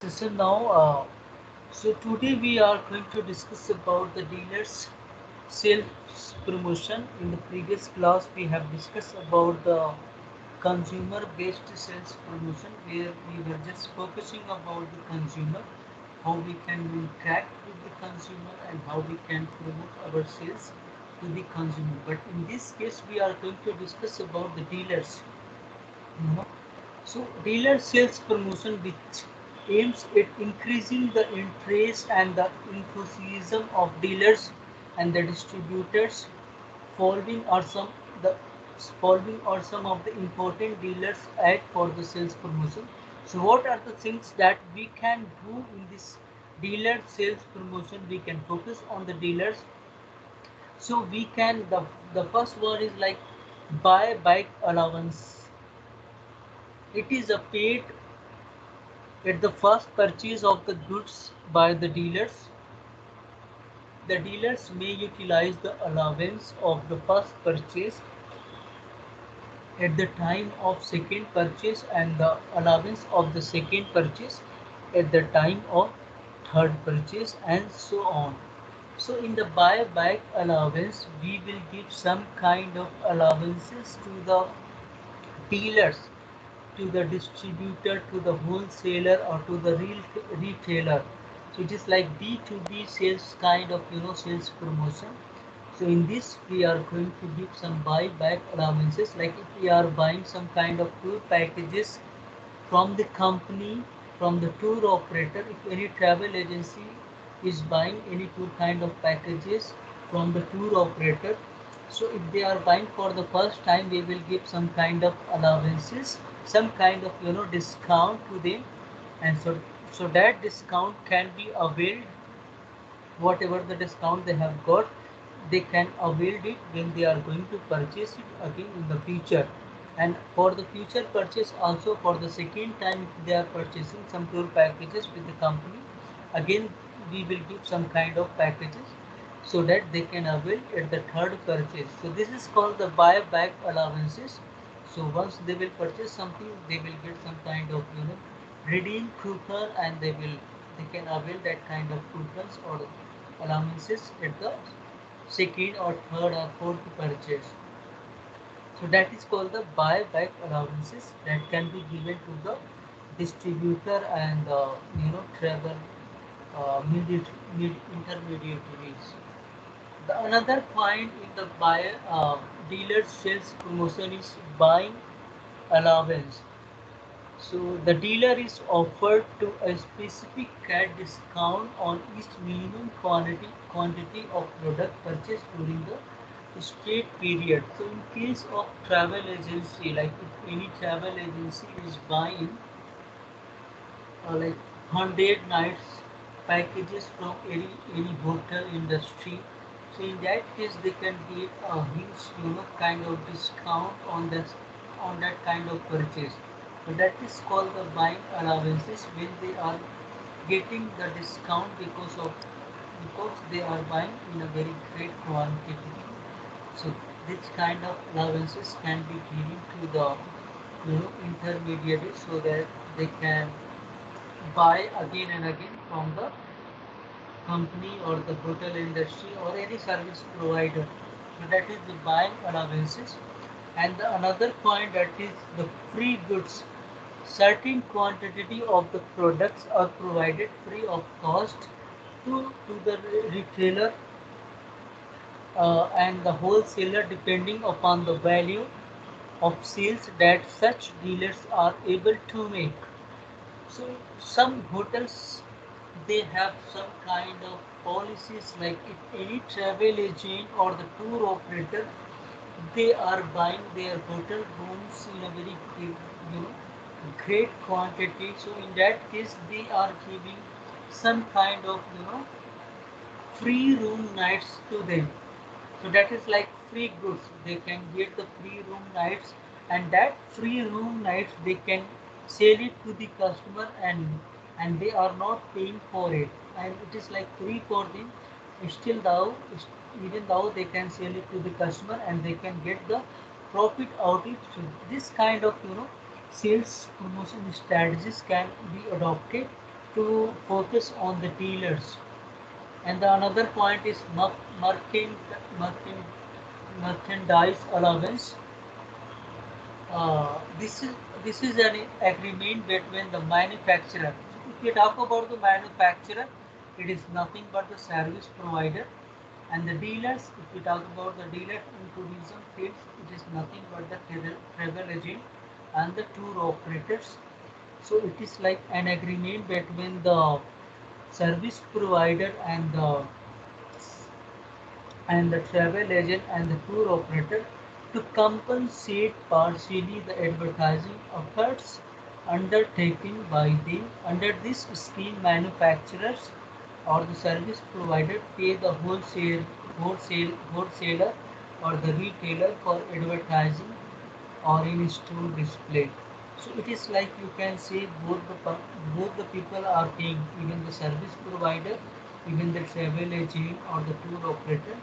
Session now. So today we are going to discuss about the dealers sales promotion. In the previous class we have discussed about the consumer based sales promotion, where we were just focusing about the consumer, how we can interact with the consumer and how we can promote our sales to the consumer. But in this case we are going to discuss about the dealers. you know so dealer sales promotion, which aims at increasing the interest and the enthusiasm of dealers and the distributors, following are some the following are some of the important dealers act for the sales promotion. So what are the things that we can do in this dealer sales promotion? We can focus on the dealers. So we can the first one is like buy bike allowance. It is a paid at the first purchase of the goods by the dealers. The dealers may utilize the allowance of the first purchase at the time of second purchase and the allowance of the second purchase at the time of third purchase, and so on. So in the buyback allowance, we will give some kind of allowances to the dealers, to the distributor, to the wholesaler, or to the real retailer. So it is like B2B sales kind of sales promotion. So in this we are going to give some buyback allowances, like if we are buying some kind of tour packages from the company, from the tour operator. If any travel agency is buying any tour kind of packages from the tour operator, so if they are buying for the first time, we will give some kind of allowances, some kind of discount to them, and so that discount can be availed. Whatever the discount they have got, they can avail it when they are going to purchase it again in the future. And for the future purchase also, for the second time, if they are purchasing some tour packages with the company, again we will give some kind of packages so that they can avail at the third purchase. So this is called the buyback allowances. So once they will purchase something, they will get some kind of redeem coupon, and they can avail that kind of coupons or allowances at the second or third or fourth purchase. So that is called the buyback allowances that can be given to the distributor and travel intermediaries. The another point in the buyer dealer sales promotion is buying allowance. So the dealer is offered to a specific CAT discount on each minimum quantity of product purchased during the straight period. So in case of travel agency, like if any travel agency is buying like 100 nights packages from any hotel industry, so in that case they can get a huge kind of discount on that kind of purchase. So that is called the buying allowances, when they are getting the discount because they are buying in a very great quantity. So this kind of allowances can be given to the intermediaries, so that they can buy again and again from the company or the hotel industry or any service provider. So that is the buying allowances. And the another point, that is the free goods. Certain quantity of the products are provided free of cost to the retailer and the wholesaler, depending upon the value of sales that such dealers are able to make. So some hotels, they have some kind of policies, like if any travel agent or the tour operator, they are buying their hotel rooms in a very big, great quantity. So in that case, they are giving some kind of free room nights to them. So that is like free goods. They can get the free room nights, and that free room nights they can sell it to the customer, and they are not paying for it, and it is like free for them. Still though, even though they can sell it to the customer and they can get the profit out it. So this kind of sales promotion strategies can be adopted to focus on the dealers. And the another point is merchant, merchandise allowance. This is an agreement between the manufacturer. If you talk about the manufacturer, it is nothing but the service provider, and the dealers. If we talk about the dealer in tourism fields, it is nothing but the travel agent and the tour operators. So it is like an agreement between the service provider and the travel agent and the tour operator to compensate partially the advertising efforts undertaken by them. Under this scheme, manufacturers or the service provider pay the wholesaler or the retailer for advertising or in store display. So it is like you can say both the people are paying, even the service provider, even the travel agent or the tour operator,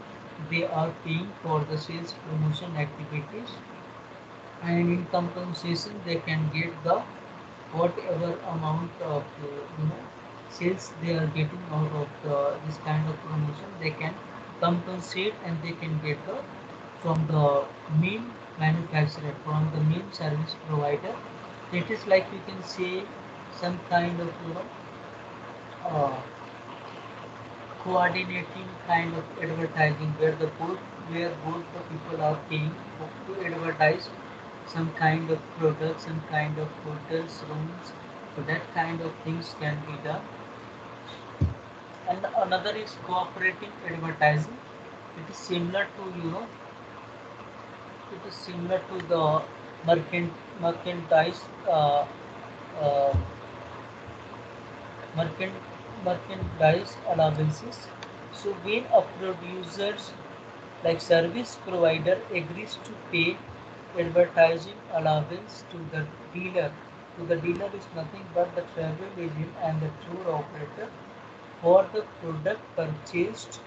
they are paying for the sales promotion activities, and in compensation they can get the whatever amount of sales they are getting out of this kind of promotion. They can compensate and they can get the from the main manufacturer, from the main service provider. It is like you can say some kind of uh, coordinating kind of advertising where both the people are paying to advertise some kind of product, some kind of hotels, rooms. So that kind of things can be done. And another is cooperating advertising. It is similar to it is similar to the mercantile uh, mercant- merchandise allowances. So when a producer like service provider agrees to pay advertising allowance to the dealer is nothing but the travel agent and the tour operator for the product purchased.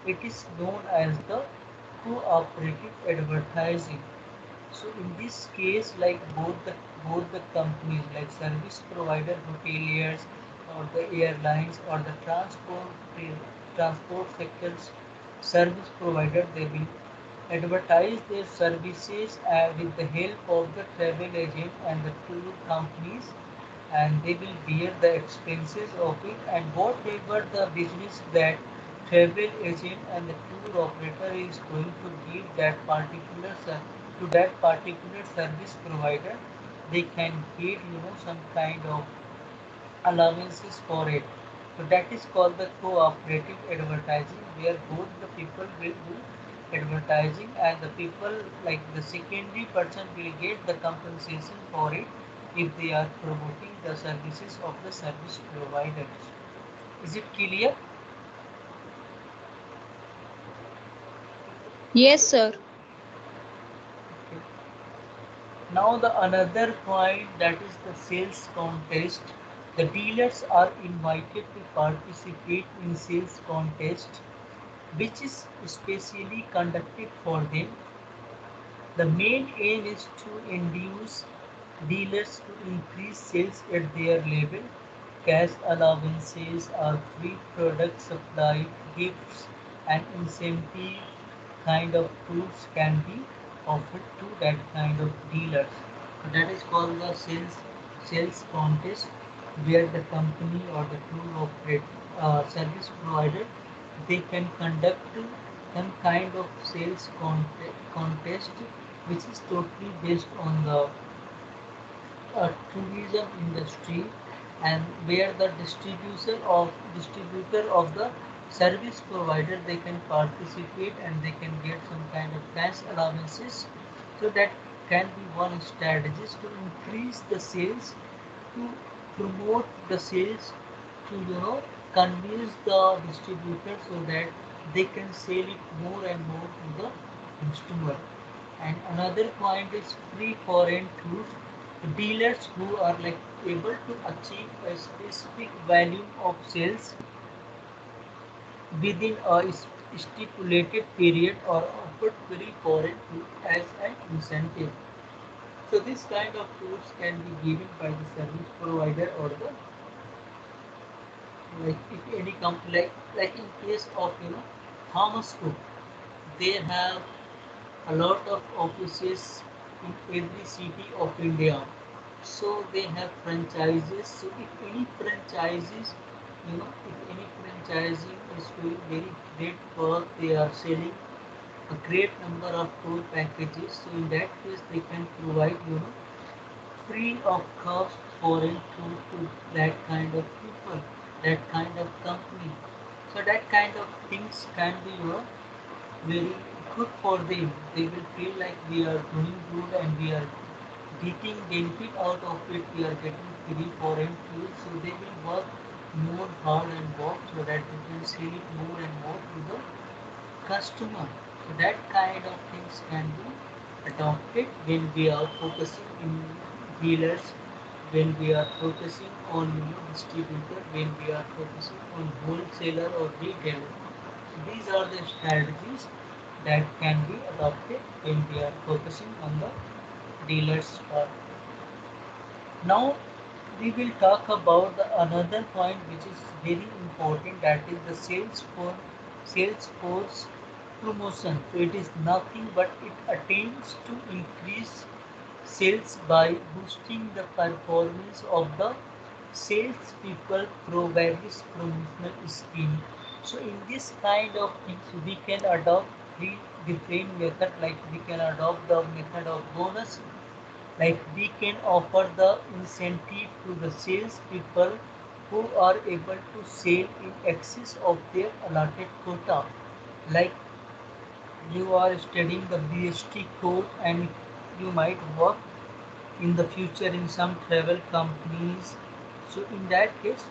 It is known as the cooperative advertising. So in this case, like both the companies, like service provider, hoteliers, or the airlines, or the transport sectors, service provider, they will advertise their services with the help of the travel agent and the tour companies, and they will bear the expenses of it, and whatever the business that travel agent and the tour operator is going to give that particular to that particular service provider, they can get some kind of allowances for it. So that is called the cooperative advertising, where both the people will do advertising and the people like the secondary person will get the compensation for it if they are promoting the services of the service providers. Is it clear? Yes, sir. Okay. Now the another point, that is the sales contest. The dealers are invited to participate in sales contest which is specially conducted for them. The main aim is to induce dealers to increase sales at their level. Cash allowances or free product supply, gifts, and incentive kind of tools can be offered to that kind of dealers. So that is called the sales contest, where the company or the tool operator service provider, they can conduct some kind of sales contest which is totally based on the tourism industry, and where the distributor of the service provider, they can participate and they can get some kind of cash allowances. So that can be one strategy to increase the sales, to promote the sales, to convince the distributor so that they can sell it more and more to the consumer. And another point is free foreign tools. Dealers who are like able to achieve a specific volume of sales within a stipulated period or offered free foreign tools as an incentive. So this kind of tools can be given by the service provider or the Like if any company, like in case of Thomas Cook, they have a lot of offices in every city of India. So they have franchises. So if any franchises, if any franchising is doing very great work, they are selling a great number of tour packages. So in that case, they can provide free of cost foreign food to that kind of people, that kind of company. So that kind of things can be very good for them. They will feel like we are doing good and we are getting benefit out of it. We are getting free foreign food, so they will work more hard and work so that they can sell it more and more to the customer. So that kind of things can be adopted when we are focusing in dealers, when we are focusing on distributor, when we are focusing on wholesaler or retailer. These are the strategies that can be adopted when we are focusing on the dealers part. Now we will talk about the another point which is very important, that is the sales force promotion. So it is nothing but it attempts to increase sales by boosting the performance of the sales people through various promotional schemes. So in this kind of things we can adopt three different method, like we can adopt the method of bonus, like we can offer the incentive to the sales people who are able to sell in excess of their allotted quota. Like you are studying the BST code and you might work in the future in some travel companies. So in that case,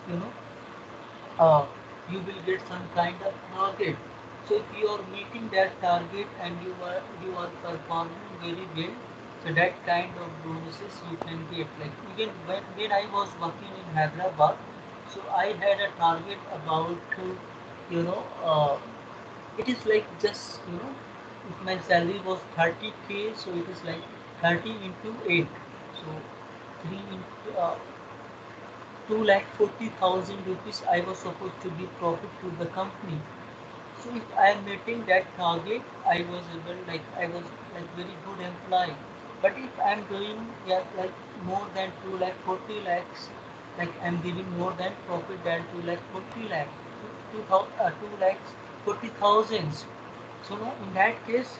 uh, you will get some kind of target. So if you are meeting that target and you are performing very well, so that kind of bonuses you can get. Like even when I was working in Hyderabad, so I had a target about you know uh, it is like just if my salary was 30K, so it is like 30 into 8, so 3 into 2,40,000 rupees I was supposed to give profit to the company. So if I am meeting that target, I was able, like I was like very good employee. But if I am doing, yeah, like more than 2 lakh 40 lakhs, like I am giving more than profit than 2 lakh 40 lakh, 2 lakhs 40,000. So no, in that case,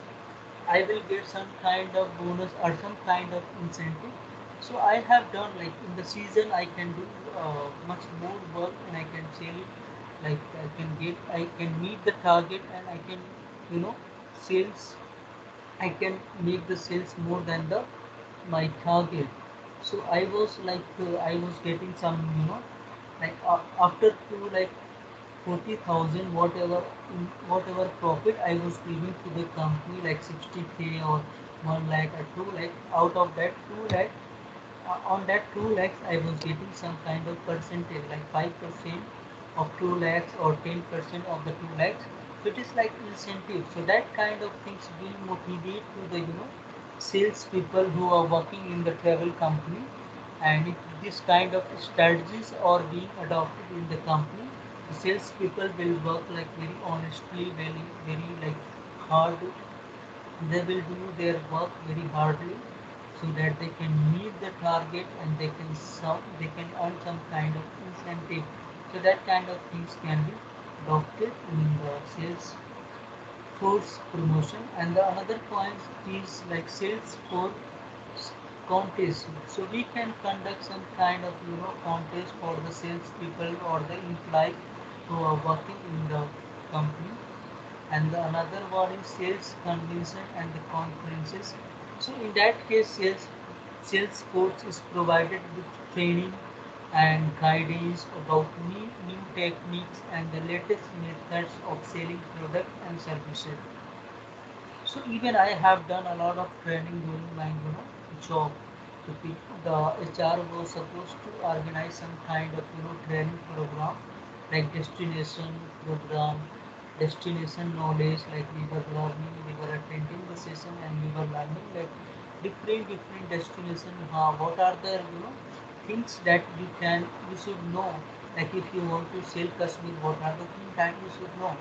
I will get some kind of bonus or some kind of incentive. So I have done, like in the season I can do much more work and I can sell it. Like I can meet the target and I can sales. I can make the sales more than the my target. So I was like I was getting some like after two like 40,000, whatever profit I was giving to the company, like 60K or 1 lakh or 2 lakh. Out of that 2 lakh, on that 2 lakhs I was getting some kind of percentage, like 5% of 2 lakhs or 10% of the 2 lakhs. So it is like incentive. So that kind of things will motivate to the sales people who are working in the travel company. And if this kind of strategies are being adopted in the company, the sales people will work like very honestly, very like hard. They will do their work very hardly so that they can meet the target and they can earn some kind of incentive. So that kind of things can be adopted in the sales force promotion. And the another point is like sales force contest. So we can conduct some kind of contest for the sales people or the employees who are working in the company. And the another one is sales convention and the conferences. So in that case, sales coach is provided with training and guidance about new techniques and the latest methods of selling products and services. So even I have done a lot of training during my job. The HR was supposed to organize some kind of training program, like destination program, destination knowledge, like we were learning, we were attending the session and we were learning like different destination. What are the things that we should know Like if you want to sell Kashmir, what are the things that you should know?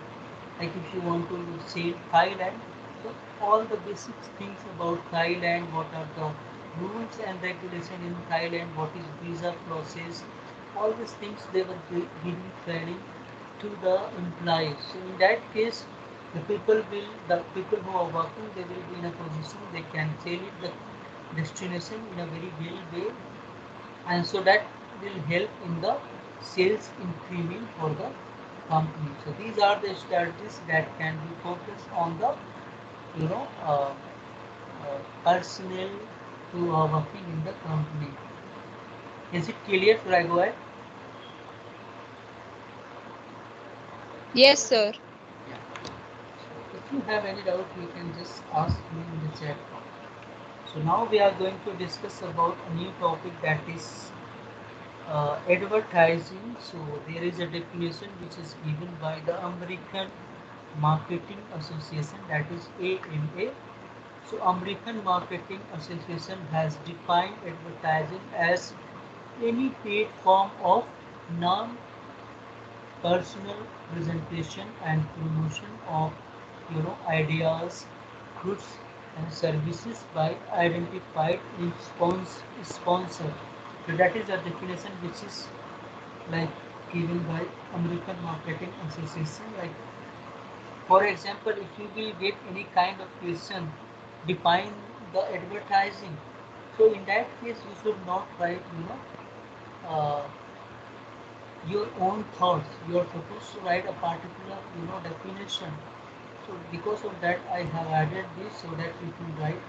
Like if you want to sell Thailand, so all the basic things about Thailand, what are the rules and regulation in Thailand, what is visa process, all these things they were giving training to the employees. So in that case, the people who are working, they will be in a position they can sell it the destination in a very well way, and so that will help in the sales increment for the company. So these are the strategies that can be focused on the you know personnel who are working in the company. Is it clear? Should I go ahead? Yes, sir. Yeah. So if you have any doubt, you can just ask me in the chat box. So now we are going to discuss about a new topic, that is advertising. So there is a definition which is given by the American Marketing Association, that is AMA. So American Marketing Association has defined advertising as any paid form of non-personal presentation and promotion of ideas, goods and services by identified sponsor. So that is a definition which is like given by American Marketing Association. Like for example, if you will get any kind of question, define the advertising. So in that case, you should not write, uh, your own thoughts. You are supposed to write a particular, definition. So because of that, I have added this so that you can write.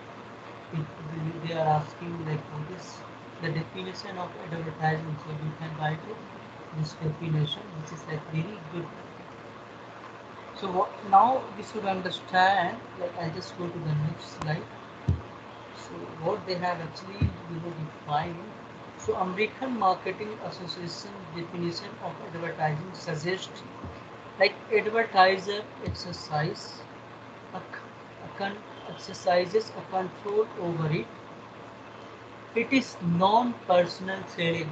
If they are asking like what is the definition of advertising, so you can write it, this definition, which is like very good. So what, now we should understand, like I just go to the next slide. So what they have actually defined. So American Marketing Association definition of advertising suggests like advertiser a, exercises a control over it. It is non-personal selling.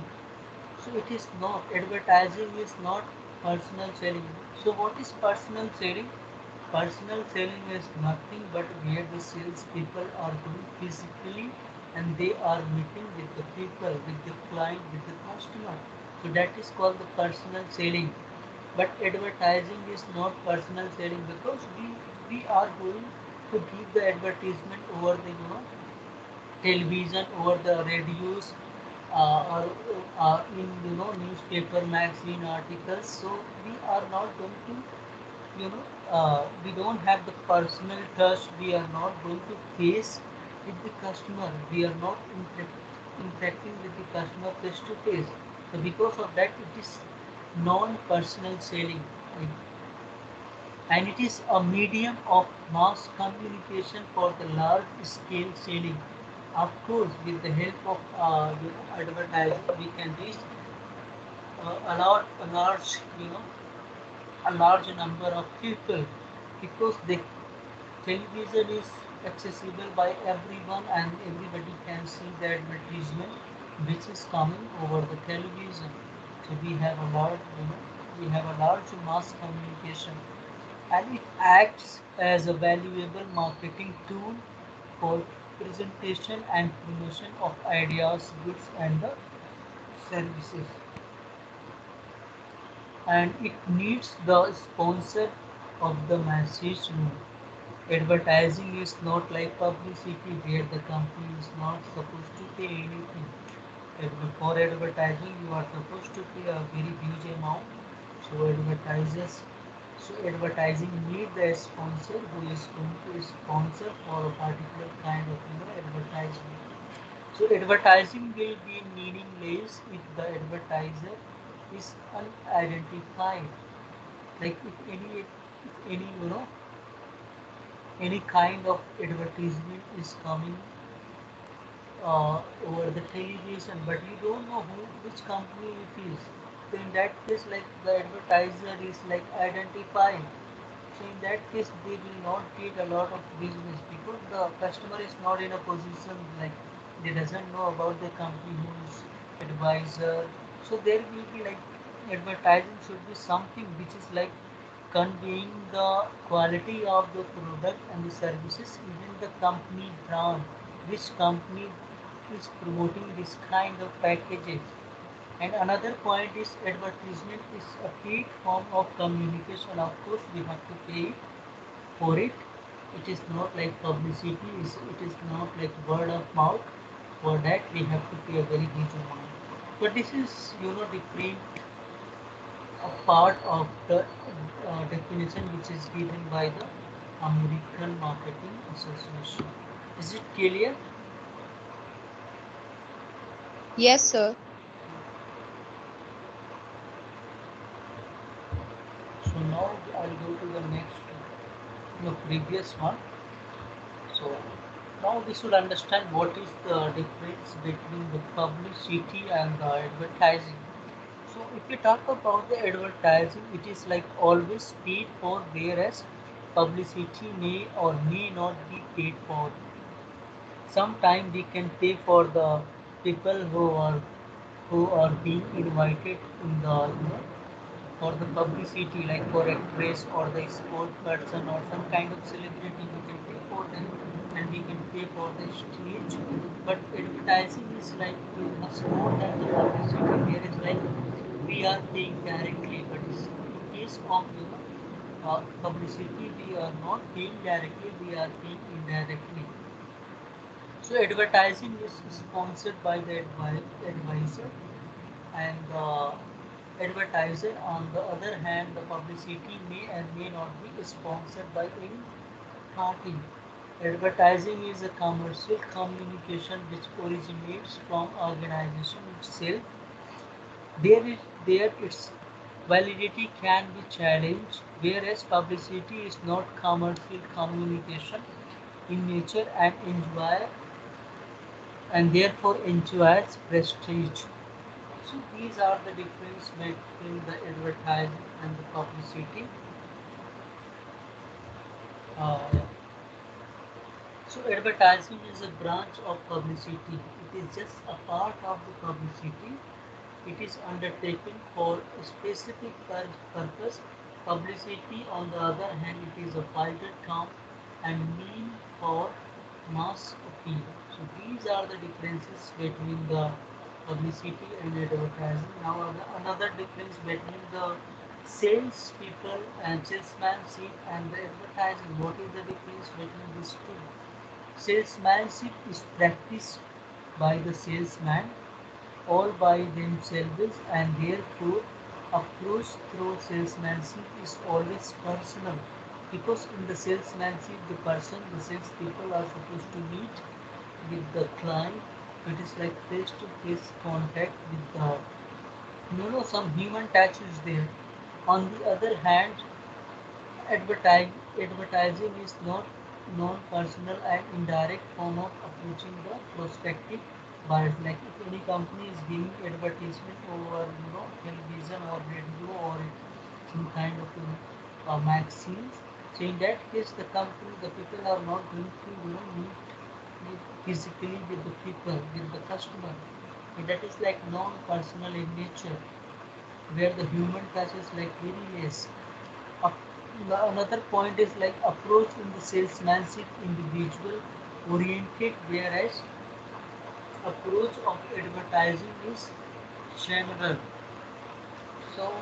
So it is not, advertising is not personal selling. So what is personal selling? Personal selling is nothing but where the sales people are going physically and they are meeting with the people, with the client, with the customer. So that is called the personal selling. But advertising is not personal selling because we are going to give the advertisement over the television, over the radios, or in newspaper, magazine articles. So we are not going to we don't have the personal touch. We are not going to face with the customer. We are not interacting with the customer face to face. So because of that, it is non-personal selling. And it is a medium of mass communication for the large scale selling. Of course, with the help of advertising, we can reach a large a large number of people, because the television is accessible by everyone and everybody can see the advertisement which is coming over the television. So we have a large mass communication, and it acts as a valuable marketing tool for presentation and promotion of ideas, goods and the services. And it needs the sponsor of the message room. Advertising is not like publicity where the company is not supposed to pay anything. For advertising, you are supposed to pay a very huge amount. So advertising need the sponsor who is going to sponsor for a particular kind of advertisement. So advertising will be meaningless if the advertiser is unidentified. Like if any any kind of advertisement is coming over the television, but you don't know which company it is. So in that case, like the advertiser is like identified. So in that case, they will not get a lot of business because the customer is not in a position, like they doesn't know about the company who is advisor. So there will be like Advertising should be something which is like conveying the quality of the product and the services, even the company brand, which company is promoting this kind of packages. And another point is advertisement is a paid form of communication. Of course, we have to pay for it. It is not like publicity, it is not like word of mouth. For that, we have to pay a very huge amount. But this is, different a part of the definition which is given by the American Marketing Association. Is it clear? Yes, sir. So now I'll go to the next, previous one. So now we should understand what is the difference between the publicity and the advertising. So if we talk about the advertising, it is like always paid for, whereas publicity may or may not be paid for. Sometimes we can pay for the people who are being invited in the, for the publicity, like for actress or the sport person or some kind of celebrity, we can pay for them, and we can pay for the stage. But advertising is like much more than the publicity. There is like we are paying directly, but in case of publicity, we are not paying directly, we are paying indirectly. So advertising is sponsored by the advisor, and the advertiser. On the other hand, the publicity may and may not be sponsored by any party. Advertising is a commercial communication which originates from organization itself. There its validity can be challenged, whereas publicity is not commercial communication in nature and therefore enjoys prestige. So these are the difference between the advertising and the publicity. Yeah. So advertising is a branch of publicity. It is just a part of the publicity. It is undertaken for a specific purpose. Publicity, on the other hand, it is a wider term and mean for mass appeal. So these are the differences between the publicity and advertising. Now another difference between the salespeople and salesmanship and the advertising. What is the difference between these two? Salesmanship is practiced by the salesman all by themselves, and therefore approach through salesmanship is always personal, because in the salesmanship the salespeople are supposed to meet with the client. It is like face to face contact with the, some human touch is there. On the other hand, advertising is not non-personal and indirect form of approaching the prospective buyers. Like if any company is giving advertisement over, television or radio or some kind of magazines, so in that case the people are not going to meet physically with the people, with the customer. And that is like non-personal in nature, where the human touch is like very less. Another point is like approach in the salesmanship individual oriented, whereas approach of advertising is general. So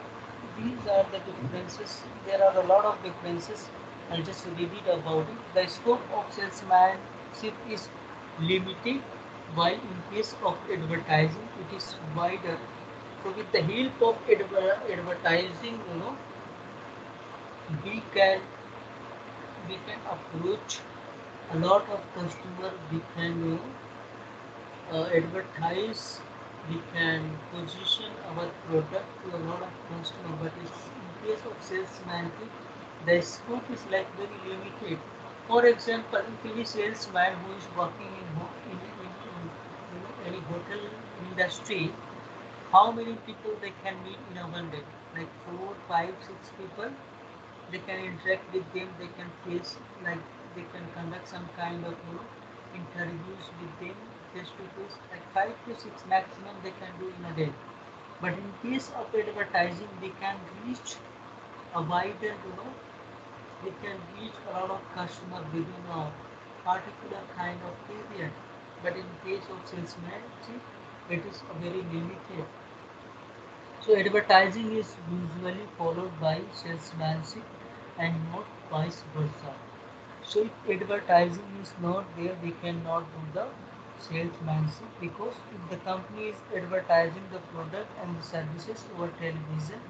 these are the differences. There are a lot of differences. I'll just read it about it. The scope of salesmanship is limited, while in case of advertising it is wider. So with the help of advertising, we can we can approach a lot of customer. We can advertise, we can position our product to a lot of customer. But in case of salesmanship, the scope is like very limited. For example, if any salesman who is working in any hotel industry, how many people they can meet in a one day? Like 4, 5, 6 people. They can interact with them, they can face, like they can conduct some kind of interviews with them face to face, like 5 to 6 maximum they can do in a day. But in case of advertising, we can reach a wider, we can reach a lot of customer within a particular kind of period. But in case of salesmanship, it is very limited. So advertising is usually followed by salesmanship and not vice versa. So if advertising is not there, we cannot do the salesmanship, because if the company is advertising the product and the services over television,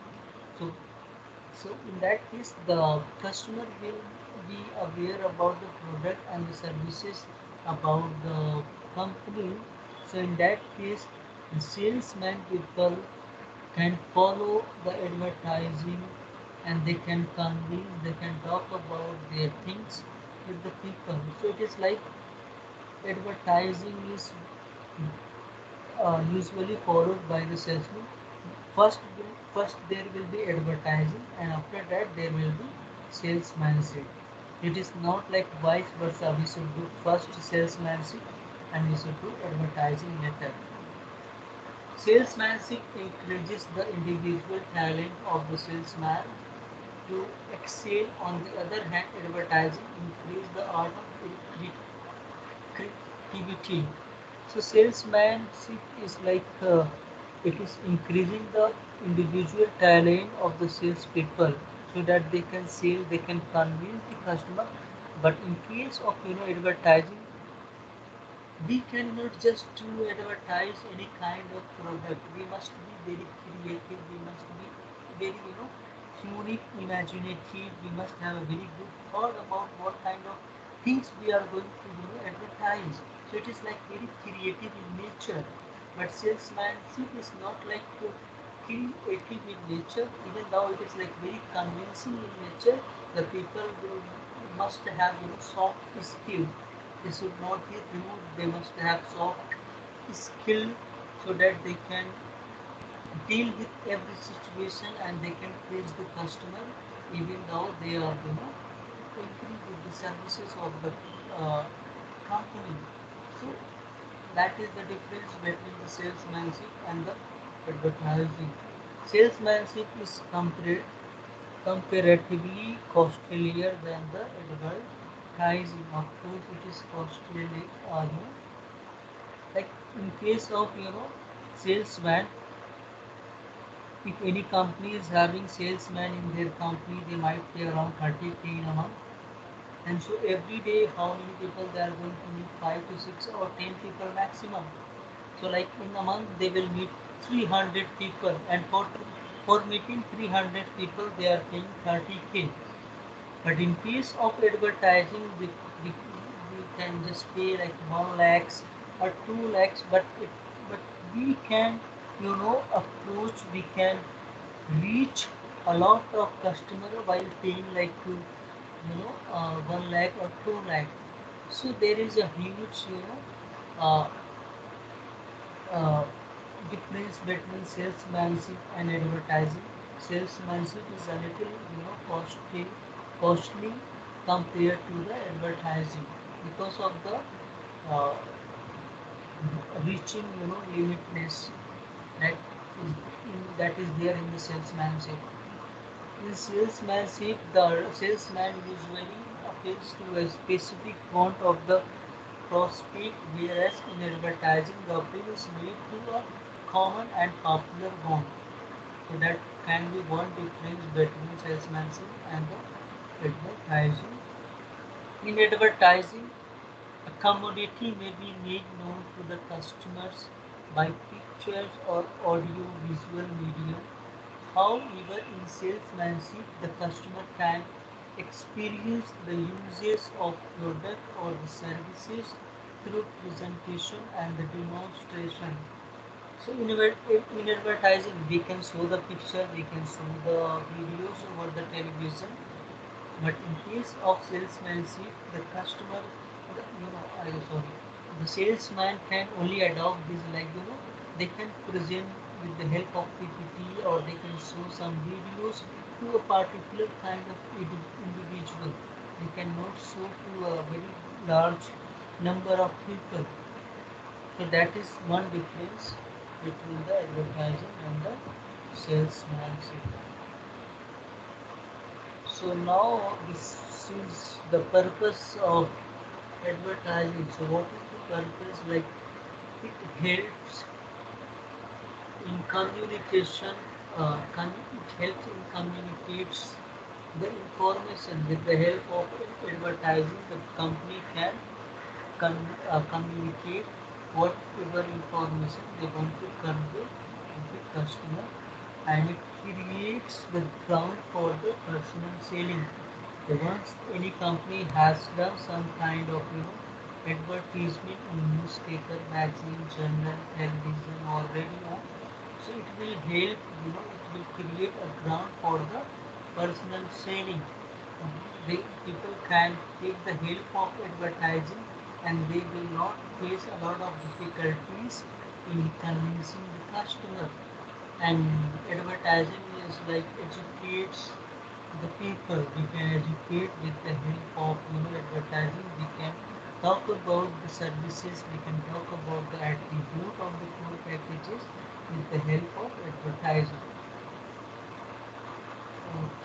so in that case the customer will be aware about the product and the services about the company. So in that case, the salesman people can follow the advertising, and they can convince, they can talk about their things with the people. So it is like advertising is usually followed by the salesman. First there will be advertising, and after that there will be salesmanship. It is not like vice versa. We should do first salesmanship and we should do advertising later. Salesmanship encourages the individual talent of the salesman to excel. On the other hand, advertising increases the art of creativity. So salesmanship is like it is increasing the individual talent of the salespeople so that they can sell, they can convince the customer. But in case of advertising, we cannot just to advertise any kind of product. We must be very creative. We must be very unique, imaginative. We must have a very good thought about what kind of things we are going to advertise. So it is like very creative in nature. But salesmanship is not like creative in nature, even though it is like very convincing in nature. The people will must have soft skill. They should not be rude. They must have soft skill so that they can deal with every situation and they can please the customer, even though they are agree with the services of the uh, company. So that is the difference between the salesmanship and the advertising. Salesmanship is comparatively costlier than the advertising. Of course, it is costly. Like in case of salesman, if any company is having salesman in their company, they might pay around 30K in a month. And so every day, how many people they are going to meet? 5 to 6 or 10 people maximum. So like in a month, they will meet 300 people, and for meeting 300 people, they are paying 30K. But in case of advertising, we can just pay like 1 lakhs or 2 lakhs, but we can approach, we can reach a lot of customer while paying like 1 lakh or 2 lakh. So there is a huge uh, uh, difference between salesmanship and advertising. Salesmanship is a little costly compared to the advertising because of the uh, reaching limitness that is there in the salesmanship. In salesmanship, the salesman usually appeals to a specific want of the prospect, whereas in advertising, the appeal is made to a common and popular want. So that can be one difference between salesmanship and the advertising. In advertising, a commodity may be made known to the customers by pictures or audio visual medium. However, in salesmanship, the customer can experience the uses of product or the services through presentation and the demonstration. So in advertising, we can show the picture, we can show the videos over the television. But in case of salesmanship, the customer, the salesman can only adopt this, like they can present with the help of PPT, or they can show some videos to a particular kind of individual. They cannot show to a very large number of people. So that is one difference between the advertising and the salesman. So now this is the purpose of advertising. So what is the purpose? Like it helps in communication. It helps in communicates the information with the help of advertising. The company can communicate whatever information they want to convey to the customer, and it creates the ground for the personal selling. Once any company has done some kind of advertisement in newspaper, magazine, journal, television or radio, so it will help, it will create a ground for the personal selling. The people can take the help of advertising and they will not face a lot of difficulties in convincing the customer. And advertising is like educates the people. We can educate with the help of advertising. We can talk about the services. We can talk about the attribute of the core packages with the help of advertising.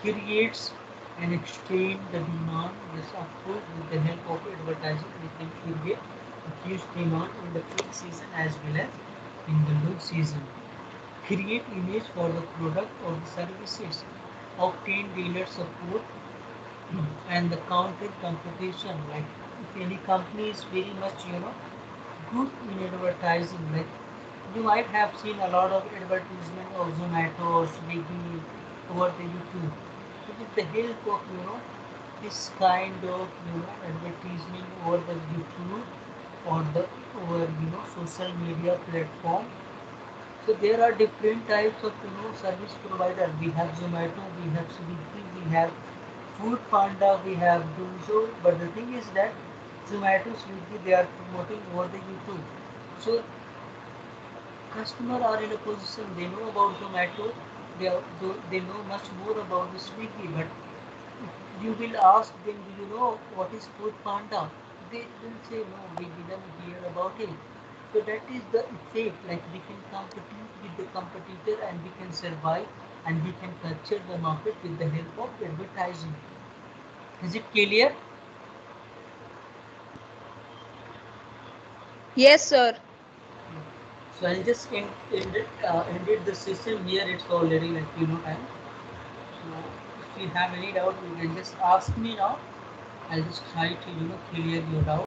Creates and extend the demand. Yes, of course, with the help of advertising, we can create a huge demand in the peak season as well as in the low season. Create image for the product or the services. Obtain dealer support and the counter competition. Like if any company is very much good in advertising, like you might have seen a lot of advertisement of Zomato or Swiggy over the YouTube. So with the help of this kind of advertisement over the YouTube or the over social media platform. So there are different types of service provider. We have Zomato, we have Swiggy, we have Food Panda, we have Dunzo. But the thing is that Zomato, Swiggy, they are promoting over the YouTube. So customer are in a position, they know about Zomato, they know much more about the Swiggy, but if you will ask them, do you know what is Food Panda? They will say no, we didn't hear about it. So that is the effect, like we can compete with the competitor and we can survive and we can capture the market with the help of advertising. Is it clear? Yes, sir. So I'll just ended the session here. It's already like time. So if you have any doubt, you can just ask me now. I'll just try to clear your doubt.